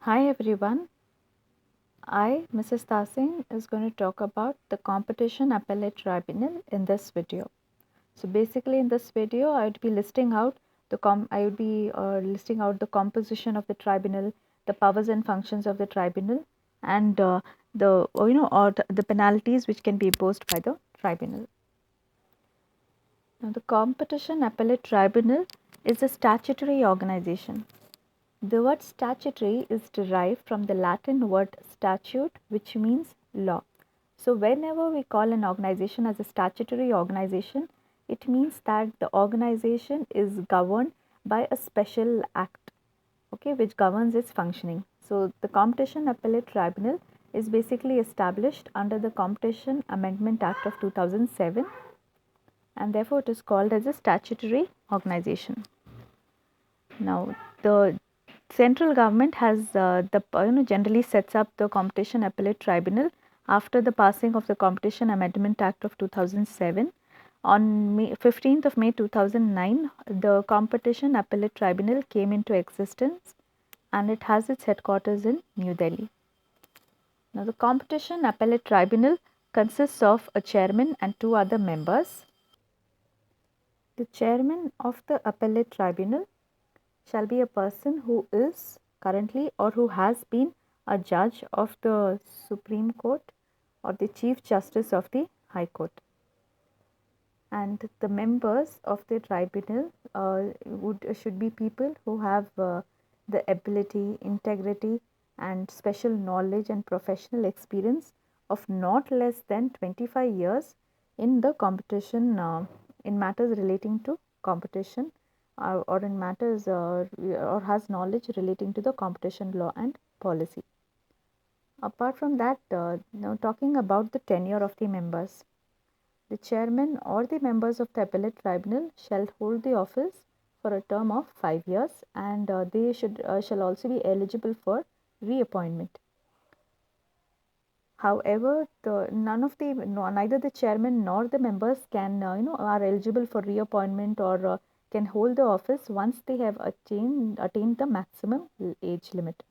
Hi everyone, Mrs. Tasin, is going to talk about the Competition Appellate Tribunal in this video. So basically, in this video, I would be listing out listing out the composition of the tribunal, the powers and functions of the tribunal, and the penalties which can be imposed by the tribunal. Now, the Competition Appellate Tribunal is a statutory organization. The word statutory is derived from the Latin word statute, which means law. So, whenever we call an organization as a statutory organization, it means that the organization is governed by a special act, okay, which governs its functioning. So, the Competition Appellate Tribunal is basically established under the Competition Amendment Act of 2007, and therefore it is called as a statutory organization. Now, the central government has generally sets up the Competition Appellate Tribunal after the passing of the Competition Amendment Act of 2007. On 15th of May 2009, the Competition Appellate Tribunal came into existence and it has its headquarters in New Delhi. Now, the Competition Appellate Tribunal consists of a chairman and two other members. The chairman of the Appellate Tribunal shall be a person who is currently or who has been a judge of the Supreme Court or the Chief Justice of the High Court. And the members of the tribunal should be people who have the ability, integrity, and special knowledge and professional experience of not less than 25 years in the competition, in matters relating to competition, or in matters or has knowledge relating to the competition law and policy. Apart from that, now talking about the tenure of the members, the chairman or the members of the appellate tribunal shall hold the office for a term of 5 years, and they shall also be eligible for reappointment. However, neither the chairman nor the members can are eligible for reappointment or can hold the office once they have attained the maximum age limit.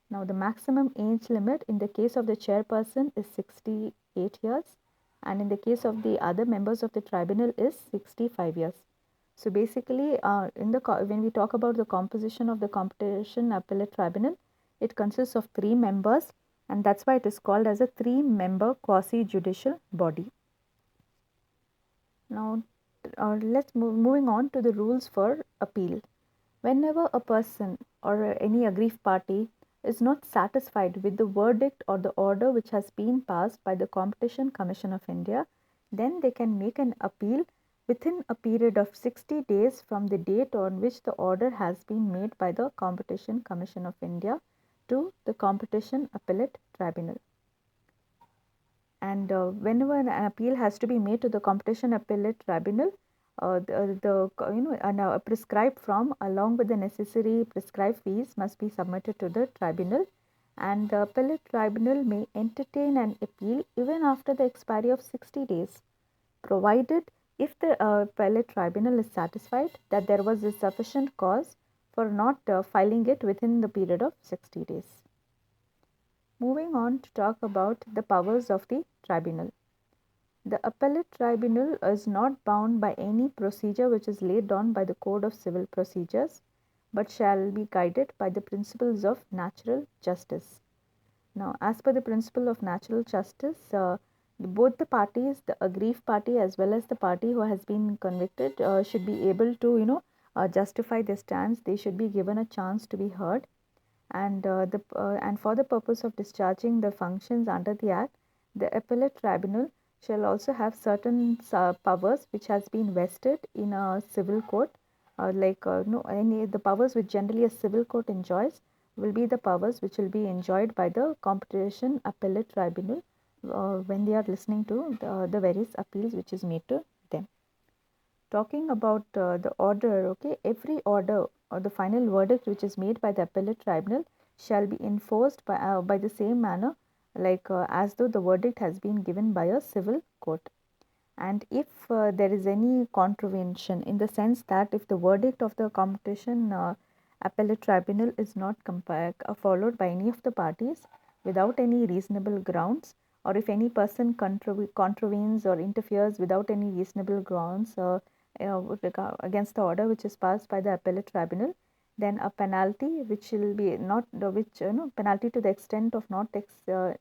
Now, the maximum age limit in the case of the chairperson is 68 years, and in the case of the other members of the tribunal is 65 years. So basically, when we talk about the composition of the Competition Appellate Tribunal, it consists of 3 members, and that's why it is called as a 3-member quasi-judicial body. Now, moving on to the rules for appeal. Whenever a person or any aggrieved party is not satisfied with the verdict or the order which has been passed by the Competition Commission of India, then they can make an appeal within a period of 60 days from the date on which the order has been made by the Competition Commission of India to the Competition Appellate Tribunal. And whenever an appeal has to be made to the Competition Appellate Tribunal, prescribed from along with the necessary prescribed fees must be submitted to the tribunal, and the appellate tribunal may entertain an appeal even after the expiry of 60 days, provided if the appellate tribunal is satisfied that there was a sufficient cause for not filing it within the period of 60 days. Moving on to talk about the powers of the tribunal. The appellate tribunal is not bound by any procedure which is laid down by the Code of Civil Procedures, but shall be guided by the principles of natural justice. Now, as per the principle of natural justice, both the parties, the aggrieved party as well as the party who has been convicted, should be able to, justify their stance. They should be given a chance to be heard, and for the purpose of discharging the functions under the Act, the appellate tribunal shall also have certain powers which has been vested in a civil court, any the powers which generally a civil court enjoys will be the powers which will be enjoyed by the Competition Appellate Tribunal when they are listening to the various appeals which is made to them. Talking about the order, okay, every order or the final verdict which is made by the appellate tribunal shall be enforced by the same manner, as though the verdict has been given by a civil court. And if there is any contravention, in the sense that if the verdict of the competition appellate tribunal is not followed by any of the parties without any reasonable grounds, or if any person contravenes or interferes without any reasonable grounds against the order which is passed by the appellate tribunal, then a penalty which will be not which penalty to the extent of not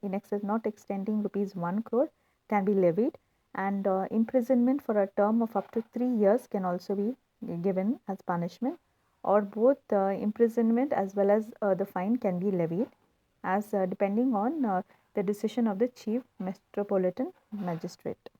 in excess not extending rupees 1 crore can be levied, and imprisonment for a term of up to 3 years can also be given as punishment, or both imprisonment as well as the fine can be levied as depending on the decision of the chief metropolitan magistrate.